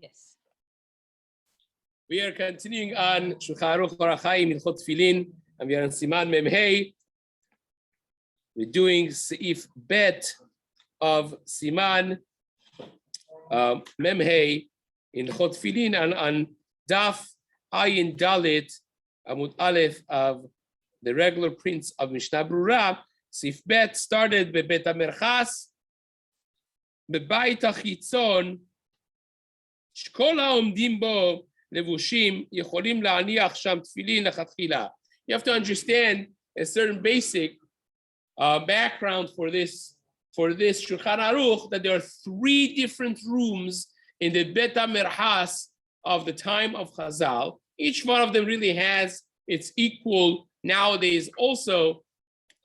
Yes. We are continuing on Shulchan Aruch Orach Chaim Hilchot Tefillin, and we are on Siman Mem Hey. We're doing Seif Bet of Siman Mem Hey in Hilchot Tefillin and on Daf Ayin Dalit Amud Aleph of the regular prints of Mishna Berurah. Seif Bet started bebet hamerchas bebait hachitzon shkol haomdim bo levushim yecholim la'aniach sham tefillin lechatchila. You have to understand a certain basic background for this Shulchan Aruch, that there are three different rooms in the Bet HaMerchas of the time of Chazal. Each one of them really has its equal nowadays. Also,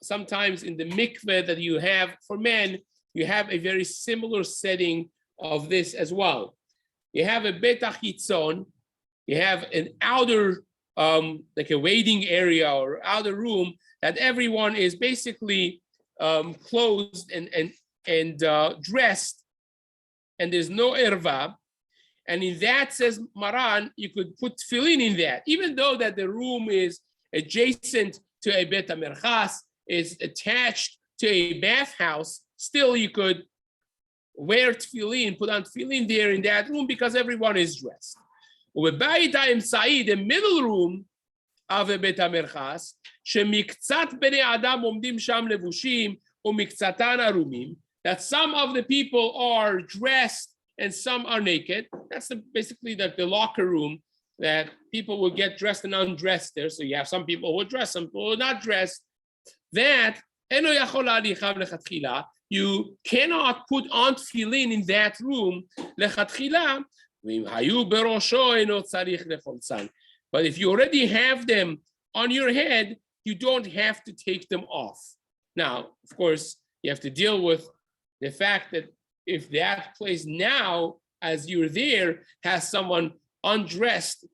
sometimes in the mikveh that you have for men, you have a very similar setting of this as well. You have a Bet HaChitzon, you have an outer, like a waiting area or outer room that everyone is basically closed and dressed, and there's no erva. And in that, says Maran, you could put tefillin in that, even though that the room is adjacent to a Bet HaMerchas, is attached to a bathhouse. Still, you could wear tefillin, put on tefillin there in that room because everyone is dressed. The middle room of a Bet HaMerchas, שמקצת בני אדם עומדים שם לבושים ומקצתן ערומים, that some of the people are dressed and some are naked. That's basically the locker room that people will get dressed and undressed there. So you have some people who are dressed, some people who are not dressed. That you cannot put on tefillin in that room. But if you already have them on your head, you don't have to take them off. Now, of course, you have to deal with the fact that if that place now, as you're there, has someone undressed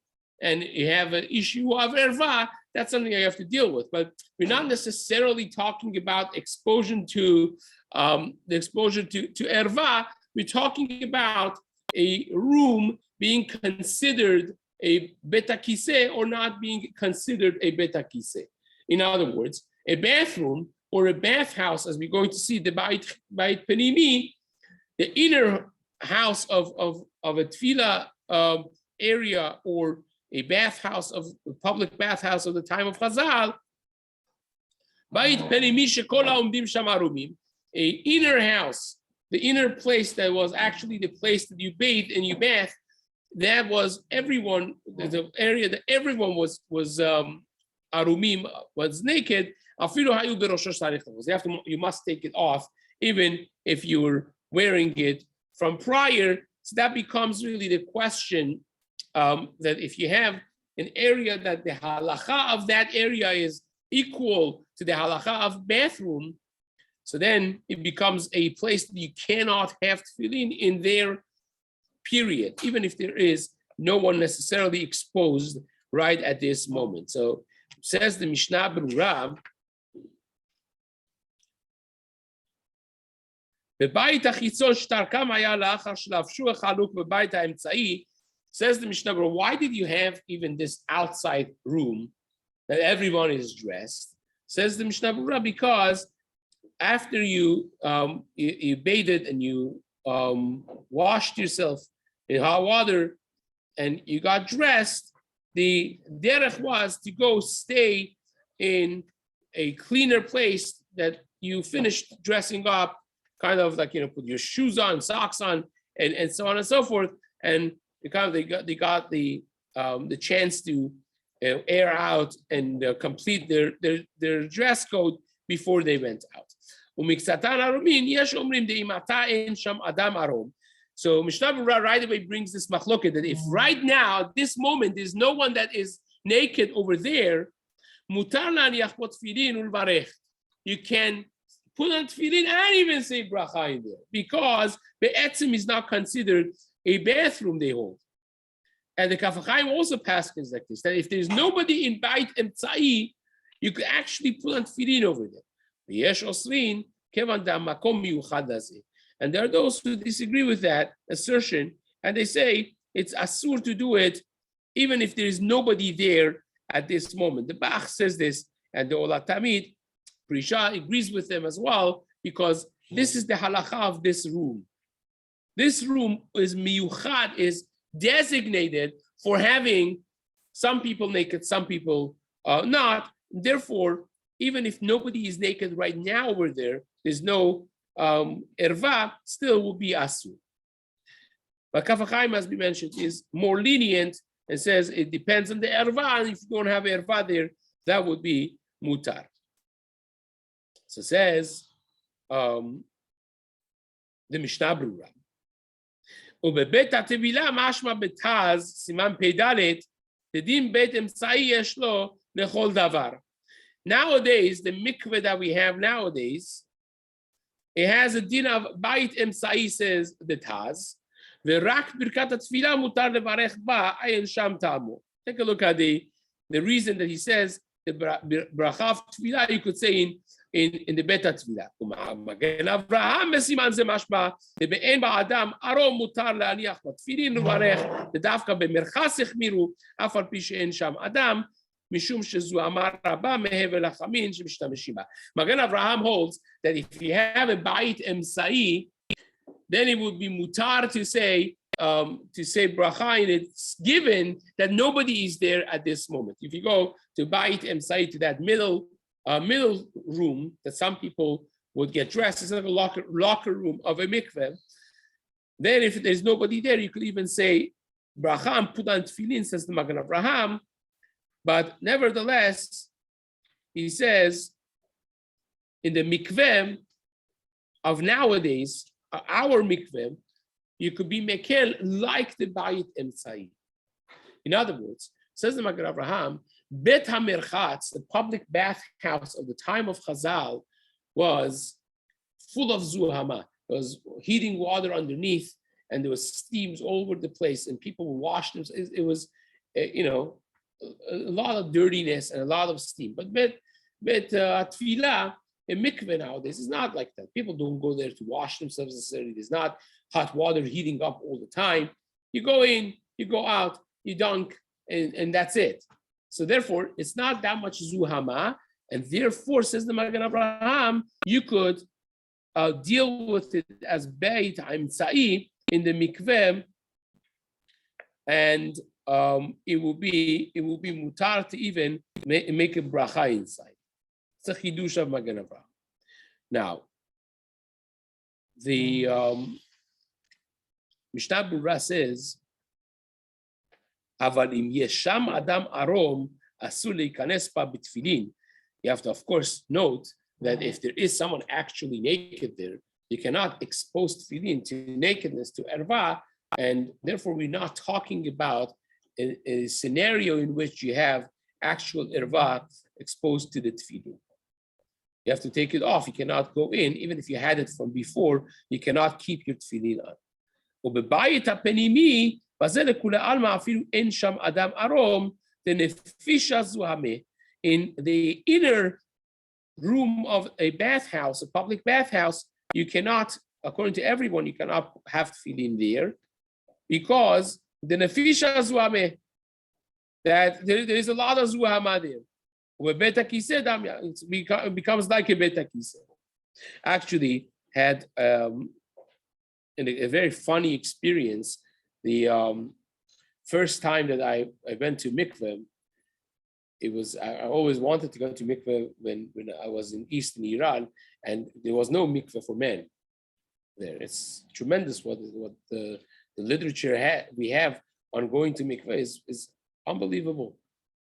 and you have an issue of erva, that's something you have to deal with. But we're not necessarily talking about exposure to the exposure to erva. We're talking about a room being considered a Bet HaKiseh or not being considered a Bet HaKiseh. In other words, a bathroom or a bathhouse, as we're going to see, the Bait Penimi, the inner house of a tefillah area or a bathhouse of a public bathhouse of the time of Chazal, Bait Penimi shekol haomdim sham arumim, a inner house, the inner place that was actually the place that you bathe and you bath, that was everyone, the area that everyone was arumim, was naked. You must take it off, even if you were wearing it from prior. So that becomes really the question, that if you have an area that the halacha of that area is equal to the halacha of bathroom, so then it becomes a place that you cannot have tefillin in there, period, even if there is no one necessarily exposed right at this moment. So says the Mishna Berurah, says the Mishnah Berurah, why did you have even this outside room that everyone is dressed? Says the Mishnah Berurah, because after you bathed and you washed yourself in hot water and you got dressed, the derech was to go stay in a cleaner place that you finished dressing up, kind of like, put your shoes on, socks on, and so on and so forth. And they got the chance to air out and complete their dress code before they went out. So Mishna Berurah right away brings this machloket that if right now, at this moment, there's no one that is naked over there, you can put on tefillin and even say bracha in there, because be'etzim is not considered a bathroom, they hold. And the Kaf HaChaim also passes like this, that if there's nobody in Bait Emtzai, you could actually put on tefillin over there. And there are those who disagree with that assertion, and they say it's asur to do it, even if there is nobody there at this moment. The Bach says this, and the Olat Tamid, Prisha agrees with them as well, because this is the halacha of this room. This room is miyuchad, is designated for having some people naked, some people not. Therefore, even if nobody is naked right now over there, there's no erva, still will be asur. But Kaf HaChaim, as we mentioned, is more lenient and says it depends on the erva, and if you don't have erva there, that would be mutar. So it says the Mishna Berurah. ובבית הטבילה משמע בתז, סימן פ"ד, דין בית אמצעי יש לו לכל דבר. Nowadays, the mikveh that we have nowadays, it has a din of bait emsai, says the Taz. V'rak birkat hatfila mutar levarech ba ayin sham ta'amu. Take a look at the reason that he says the bracha of tefillah you could say in the bet hatfila. Magen Avraham besiman ze mashma be'en ba'adam arom mutar le'aniach batfilin levarech dafka bemerchas echmiru af al pi she'en sham adam. Mishum shezu amar rabba mehevel lachamin shemishtameshim ba. Magen Avraham holds that if you have a bait emsai, then it would be mutar to say bracha, and it's given that nobody is there at this moment. If you go to bait emsai, to that middle room that some people would get dressed, it's like a locker room of a mikveh. Then if there's nobody there, you could even say bracha and put on tefillin, says the Magen Avraham. But nevertheless, he says in the mikveh of nowadays, our mikveh, you could be mekel like the bayit emsai. In other words, says the Magen Avraham, Bet HaMerchatz, the public bathhouse of the time of Chazal, was full of zuhama. There was heating water underneath, and there was steams all over the place, and people would wash themselves. It was, a lot of dirtiness and a lot of steam. But tefillah, a mikveh nowadays is not like that. People don't go there to wash themselves necessarily. There's not hot water heating up all the time. You go in, you go out, you dunk, and that's it. So therefore, it's not that much zuhama, and therefore, says the Magen Avraham, you could deal with it as beit ha'emsai in the mikveh, and it will be mutar to even make a bracha inside. It's a chidush of Magen Avraham. Now, the Mishna Berurah says, "Aval im yesham adam arom asur leikanes ba b'tefillin." You have to, of course, note that if there is someone actually naked there, you cannot expose tefillin to nakedness, to erva, and therefore we're not talking about a scenario in which you have actual erva exposed to the tefillin. You have to take it off. You cannot go in, even if you had it from before. You cannot keep your tefillin on. ובבית הפנימי, בזה לכולי עלמא אפילו אין שם אדם ערום, דנפישה זוהמה. In the inner room of a bathhouse, a public bathhouse, you cannot, according to everyone, you cannot have tefillin there, because the nefisha zuhame, that there is a lot of zuhama there. It becomes like a beta kise. Actually, had a very funny experience. The first time that I went to mikveh, I always wanted to go to mikveh when I was in Eastern Iran, and there was no mikveh for men there. It's tremendous what the literature we have on going to mikveh is unbelievable.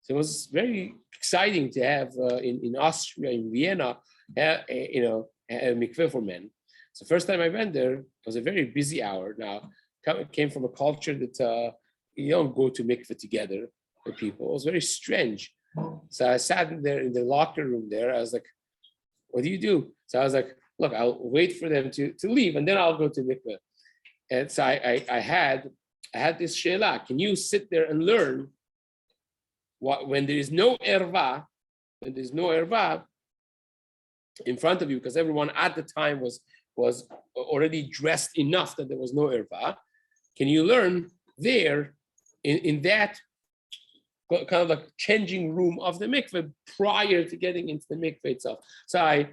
So it was very exciting to have in Austria, in Vienna, a mikveh for men. So first time I went there, it was a very busy hour. Now, it came from a culture that you don't go to mikveh together with people. It was very strange. So I sat there in the locker room there. I was like, what do you do? So I was like, look, I'll wait for them to leave, and then I'll go to mikveh. And so I had this sheila. Can you sit there and learn when there is no erva, in front of you, because everyone at the time was already dressed enough that there was no erva? Can you learn there in that kind of like changing room of the mikveh prior to getting into the mikveh itself. So I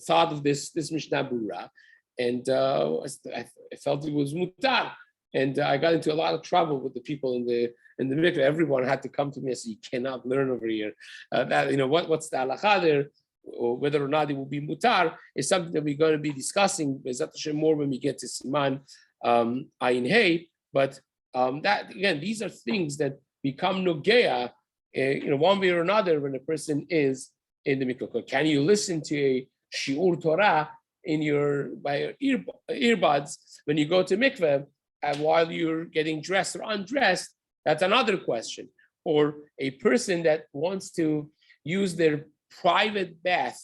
thought of this Mishna Berurah, and I felt it was mutar, and I got into a lot of trouble with the people in the mikveh. Everyone had to come to me and say, "You cannot learn over here. What's the halacha there, or whether or not it will be mutar is something that we're going to be discussing more when we get to Siman Ayin Hey." But that again, these are things that become nogea, one way or another when a person is in the mikveh. Can you listen to a shiur Torah by your earbuds when you go to mikveh while you're getting dressed or undressed? That's another question. Or a person that wants to use their private bath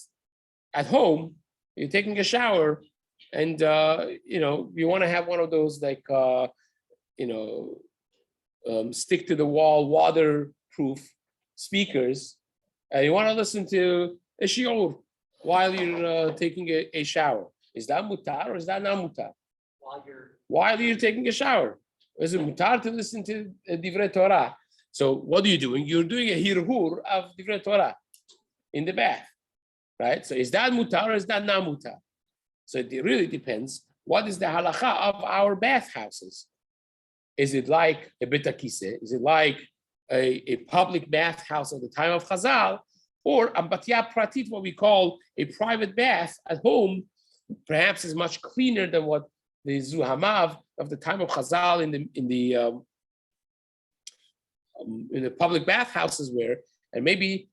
at home, you're taking a shower, and you want to have one of those stick to the wall waterproof speakers. You want to listen to a shiur while you're taking a shower. Is that mutar or is that not mutar? While you're taking a shower, is it mutar to listen to divrei Torah? So what are you doing? You're doing a hirhur of divrei Torah in the bath, right? So is that mutar or is that not mutar? So it really depends. What is the halacha of our bathhouses? Is it like a bet hakiseh? Is it like a public bathhouse at the time of Chazal, or a batya pratit, what we call a private bath at home, perhaps is much cleaner than what the zuhamav of the time of Chazal in the public bathhouses were, and maybe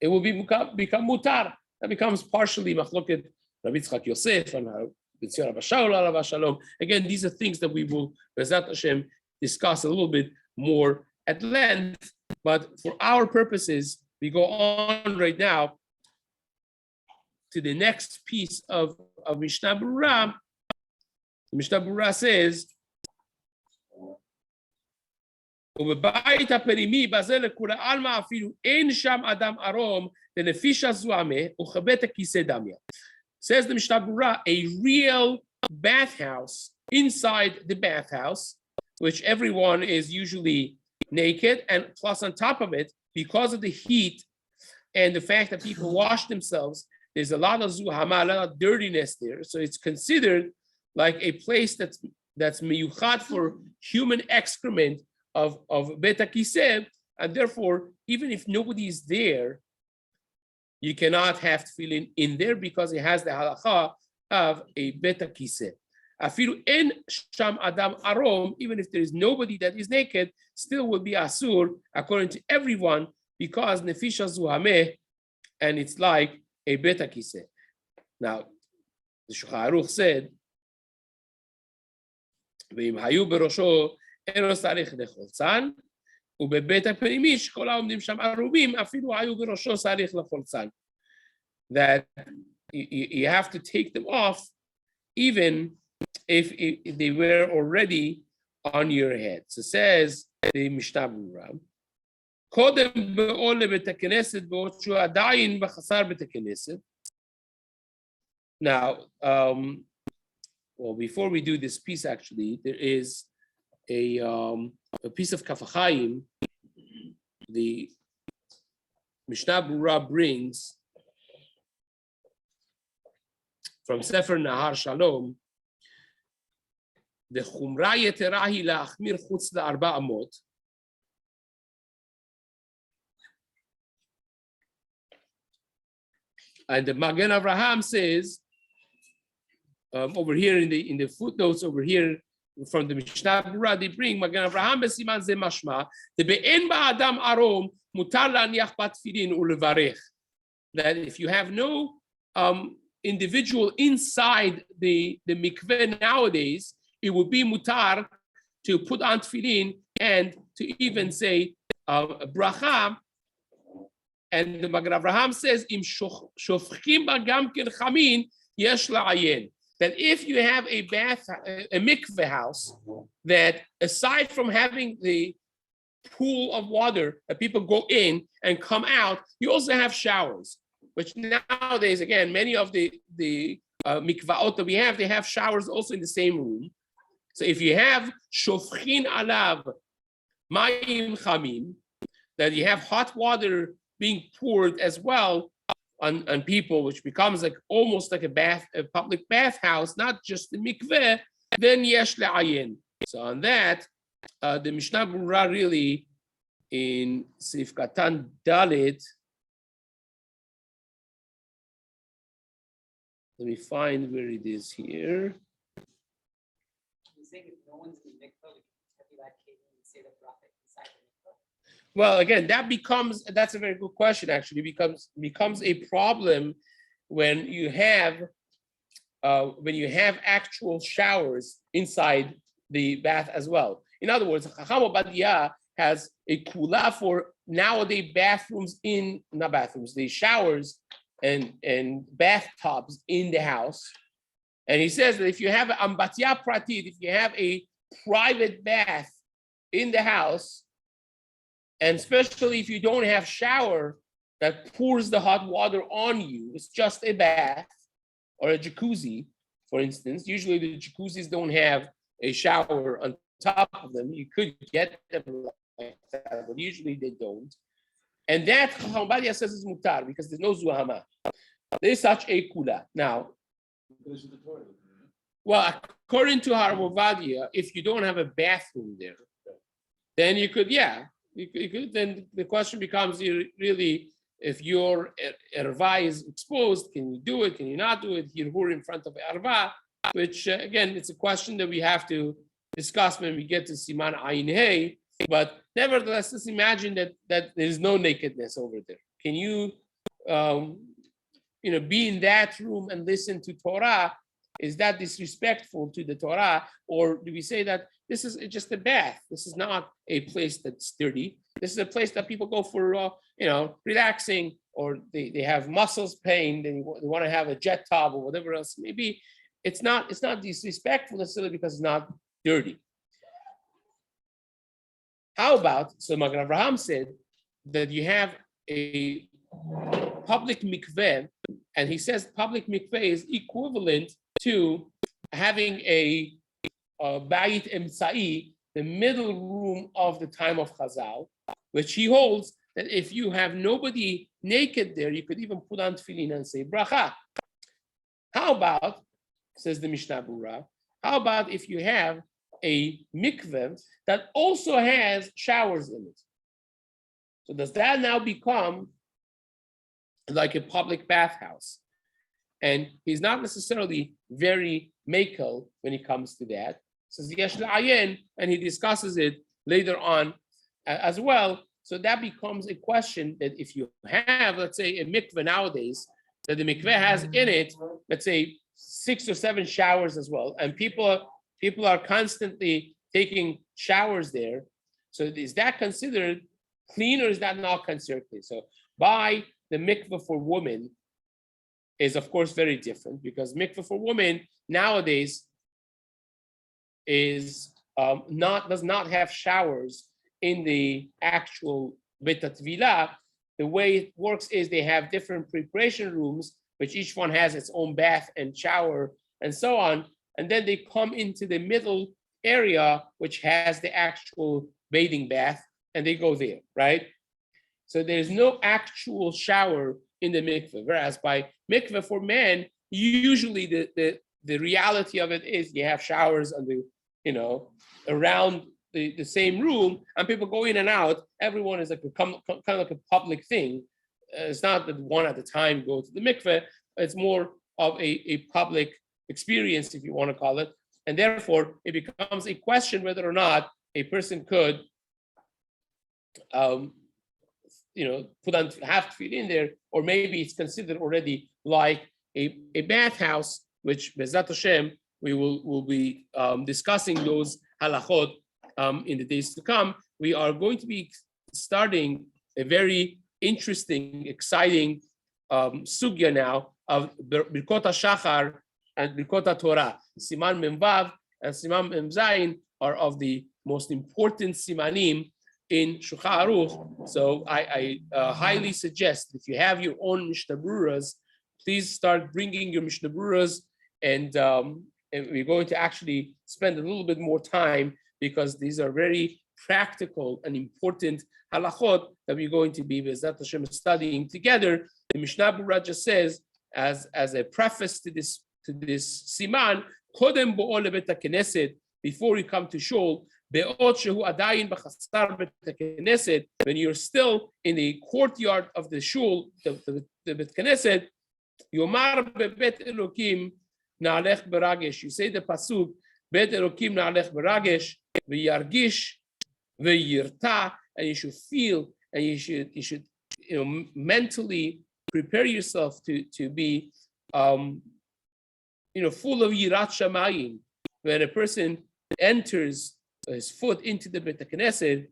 it will become mutar. That becomes partially machloket Rabbi Yosef and Rabbi Shalom. Again, these are things that we will, Bezat Hashem, discuss a little bit more at length, but for our purposes, we go on right now to the next piece of Mishna Berurah. Mishna Berurah says, ובבית הפנימי בזה לכולי עלמא אפילו אין שם אדם ערום לנפישה זוהמה וכבית הכיסא דמיה. Says the Mishna Berurah, a real bathhouse inside the bathhouse, which everyone is usually naked, and plus on top of it, because of the heat and the fact that people wash themselves, there's a lot of zuhama, a lot of dirtiness there. So it's considered like a place that's miyuchad for human excrement of bet hakiseh, and therefore, even if nobody is there, you cannot have tefillin in there because it has the halacha of a bet hakiseh. Afilu en sham adam arom, even if there is nobody that is naked, still will be asur according to everyone because nefisha zuhameh, and it's like a bet hakiseh. Now, the Shulchan Aruch said, "Ve'im hayu berosho eno sarich lecholzan, ובבית הפנימי שכל העומדים שם ערומים אפילו היו בראשו צריך לחולצן." That you have to take them off even if they were already on your head. So says the Mishna Berurah, קודם באו לבית הכנסת בעוד שהוא עדיין בחסר בית הכנסת. Now, well, before we do this piece, actually, there is a piece of Kaf HaChaim. The Mishna Berurah brings from Sefer Nahar Shalom, the Chumra Yetera hi la'achmir chutz la'arba amot. And the Magen Avraham says, over here in the footnotes over here from the Mishnah Berurah, they bring Magen Avraham besiman ze mashma the be'en ba'adam arom mutar la'aniach bat tefillin ulevarech. That if you have no individual inside the mikveh nowadays, it would be mutar to put on tefillin and to even say bracha. And the Magen Avraham says, "Im shofchim ba gam ken chamin yesh la'ayin." That if you have a mikveh house, that aside from having the pool of water that people go in and come out, you also have showers. Which nowadays, again, many of the mikvaot that we have, they have showers also in the same room. So if you have shofchin alav mayim chamim, that you have hot water being poured as well on people, which becomes like almost like a public bathhouse, not just the mikveh, then yesh le'ayin. So on that, the Mishna Berurah really in Seif Katan Dalit. Let me find where it is here. Well, again, that's a very good question. Actually, becomes a problem when you have actual showers inside the bath as well. In other words, Chacham Obadiah has a kula for nowadays the showers and bathtubs in the house. And he says that if you have ambatya pratit, if you have a private bath in the house, and especially if you don't have shower that pours the hot water on you, it's just a bath or a jacuzzi, for instance. Usually the jacuzzis don't have a shower on top of them. You could get them like that, but usually they don't. And that Chacham Obadiah says is mutar because there's no zuhama. There's such a kula. Now, well, according to Rabbi Obadiah, if you don't have a bathroom there, then you could, you could. Then the question becomes really, if your erva is exposed, can you do it? Can you not do it? Hirhur in front of erva, which again, it's a question that we have to discuss when we get to Siman Ayin Hey. But nevertheless, let's imagine that there's no nakedness over there. Can you, be in that room and listen to Torah? Is that disrespectful to the Torah, or do we say that this is just a bath? This is not a place that's dirty. This is a place that people go for, relaxing, or they have muscles pain. They want to have a jet tub or whatever else. Maybe it's not disrespectful necessarily because it's not dirty. How about, so Magen Avraham said that you have a public mikveh, and he says public mikveh is equivalent to having a bayit emtsai, the middle room of the time of Chazal, which he holds that if you have nobody naked there, you could even put on tefillin and say bracha. How about, says the Mishna Berurah, how about if you have a mikveh that also has showers in it? So does that now become like a public bathhouse? And he's not necessarily very makel when it comes to that. Says yesh la'ayin, and he discusses it later on as well. So that becomes a question that if you have, let's say, a mikveh nowadays, that the mikveh has in it, let's say 6 or 7 showers as well, and people are constantly taking showers there. So is that considered clean or is that not considered clean? So by the mikveh for women is of course very different, because mikveh for women nowadays is does not have showers in the actual Beit HaTvilah. The way it works is they have different preparation rooms, which each one has its own bath and shower and so on. And then they come into the middle area, which has the actual bathing bath, and they go there, right? So there's no actual shower in the mikveh. Whereas by mikveh for men, usually the reality of it is you have showers on the, around the same room, and people go in and out. Everyone is like kind of like a public thing. It's not that one at a time go to the mikveh. It's more of a public experience, if you want to call it. And therefore, it becomes a question whether or not a person could, put on have to fit in there, or maybe it's considered already like a bathhouse, which Bezat Hashem, we will be discussing those halachot in the days to come. We are going to be starting a very interesting, exciting sugya now of Birkot HaShachar and Birkot HaTorah. Siman Memvav and Siman Memzayin are of the most important simanim in Shulchan Aruch. So I highly suggest, if you have your own Mishna Berurahs, please start bringing your Mishna Berurahs and and we're going to actually spend a little bit more time because these are very practical and important halachot that we're going to be B'ezrat Hashem studying together. The Mishna Berurah just says, as a preface to this siman, kodem bo'ol lebet haKnesset, before you come to shul, be'ot shehu adayin b'chasar bet haKnesset, when you're still in the courtyard of the shul, the bet Knesset, yomar be'bet Elokim na'alech beragesh. You say the pasuk, bet Elokim na'alech beragesh, v'yargish v'yirta, and you should feel, and you should mentally prepare yourself to be full of yirat shamayim. When a person enters his foot into the Bet HaKnesset,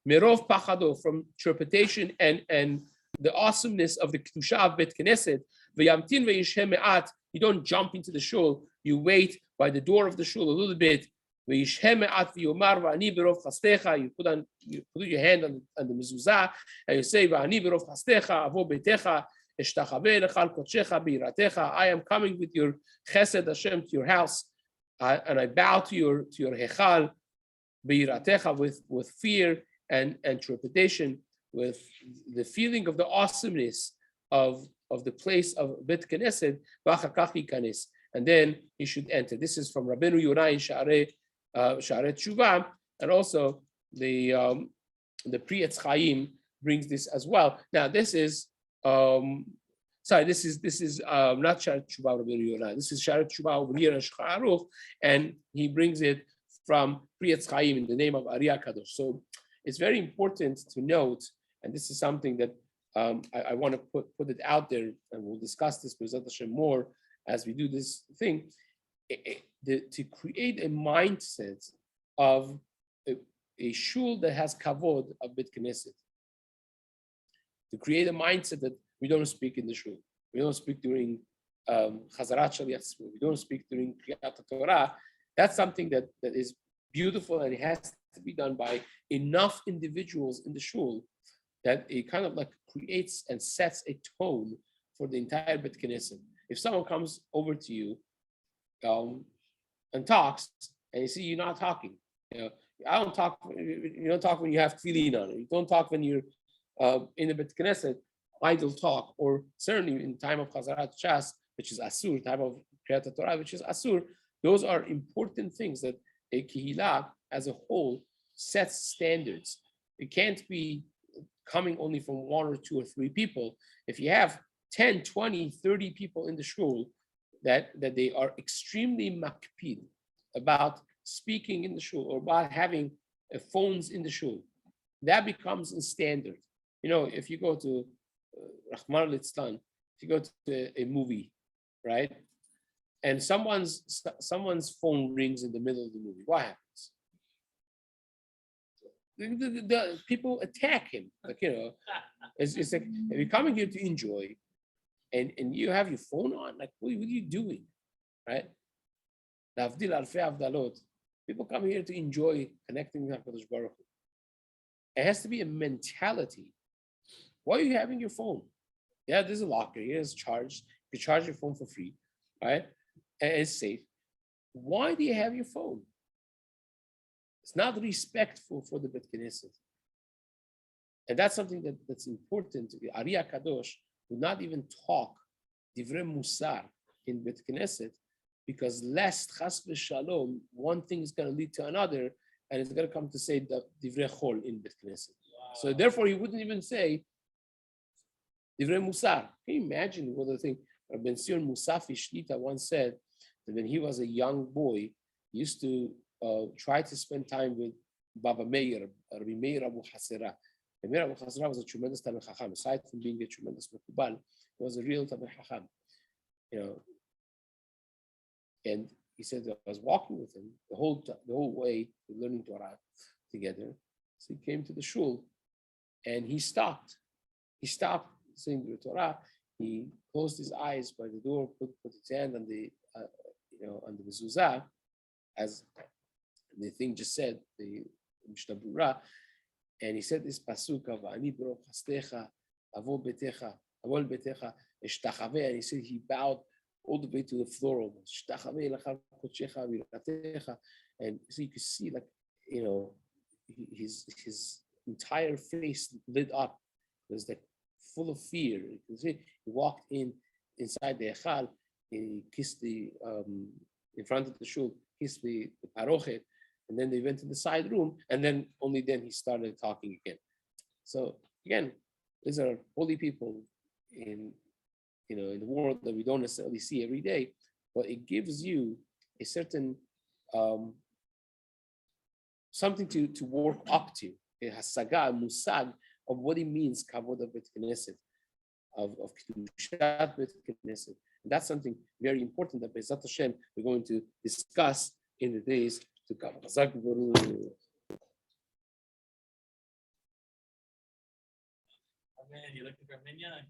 merov pachado, from trepidation and the awesomeness of the kedusha of Bet Knesset, v'yamtin v'yishem me'at, you don't jump into the shul, you wait by the door of the shul a little bit, v'yishem me'at v'yomar v'ani berov chastecha, you put your hand on the mezuzah, and you say, v'ani berov chastecha, avo betecha, eshtachaveh lechal kodshecha b'yiratecha, I am coming with your chesed Hashem to your house, and I bow to your hechal b'yiratecha, with fear and trepidation, with the feeling of the awesomeness of the place of Bet Knesset, v'achakach yikanes, and then he should enter. This is from Rabbeinu Yonah in Sha'arei Tshuva, and also the Pri Etz Chaim brings this as well. Now this is not Sha'arei Tshuva Rabbeinu Yonah. This is Sha'arei Tshuva over here in Shulchan Aruch, and he brings it from Pri Etz Chaim in the name of Ari HaKadosh. So it's very important to note, and this is something that I want to put it out there, and we'll discuss this with Hashem more as we do this thing, to create a mindset of a shul that has kavod of Bet Knesset. To create a mindset that we don't speak in the shul, we don't speak during Chazarat Shaliach, we don't speak during Kriyat Torah. That's something that is beautiful, and it has to be done by enough individuals in the shul that it kind of like creates and sets a tone for the entire Bet Knesset. If someone comes over to you and talks, and you see you're not talking, I don't talk. You don't talk when you have tefillin on. You don't talk when you're in the Bet Knesset, idle talk, or certainly in time of Chazarat Shas, which is Asur, time of Kriyat Torah, which is Asur. Those are important things that a kehillah as a whole sets standards. It can't be coming only from one or two or three people. If you have 10, 20, 30 people in the shul that they are extremely makpid about speaking in the shul or about having phones in the shul, that becomes a standard. If you go to Rahman al-Istan, if you go to a movie, right, and someone's phone rings in the middle of the movie, what happens? The people attack him. It's like, if you're coming here to enjoy, and you have your phone on, like, what are you doing, right? People come here to enjoy connecting with HaKadosh Baruch Hu. It has to be a mentality. Why are you having your phone? Yeah, there's a locker here, it's charged. You can charge your phone for free, right? And it's safe. Why do you have your phone? It's not respectful for the Bet Knesset. And that's something that's important. Ari HaKadosh would not even talk divrei musar in Bet Knesset, because lest chas v'shalom, one thing is going to lead to another, and it's going to come to say the divrei chol in Bet Knesset. Wow. So therefore, he wouldn't even say divrei musar. Can you imagine what the thing? Ben Sion Musafi Shlita once said that when he was a young boy, he used to try to spend time with Baba Meir, Rabbi Meir Abu Hasira. Rabbi Meir Abu Hasira was a tremendous Talmid Chacham. Aside from being a tremendous Mekubal, he was a real Talmid Chacham. And he said that I was walking with him the whole way, learning Torah together. So he came to the shul, and he stopped. He stopped saying the Torah. He closed his eyes by the door, put his hand on the on the mezuzah, as the thing just said, the Mishna Berurah, and he said this pasuk of Ani berov chastecha, avo betecha, avol betecha, eshtachaveh, and he said he bowed all the way to the floor almost. And so you can see, like, his entire face lit up. It was like full of fear. You can see he walked inside the echal, he kissed in front of the shul, kissed the parochet, and then they went to the side room, and then only then he started talking again. So again, these are holy people in the world that we don't necessarily see every day, but it gives you a certain something to work up to, a hasaga, a musag of what it means, kavod of Bet Knesset, of kedushat Bet Knesset. And that's something very important that Be'ezrat Hashem we're going to discuss in the days to come. Amen. You looking for a minyan?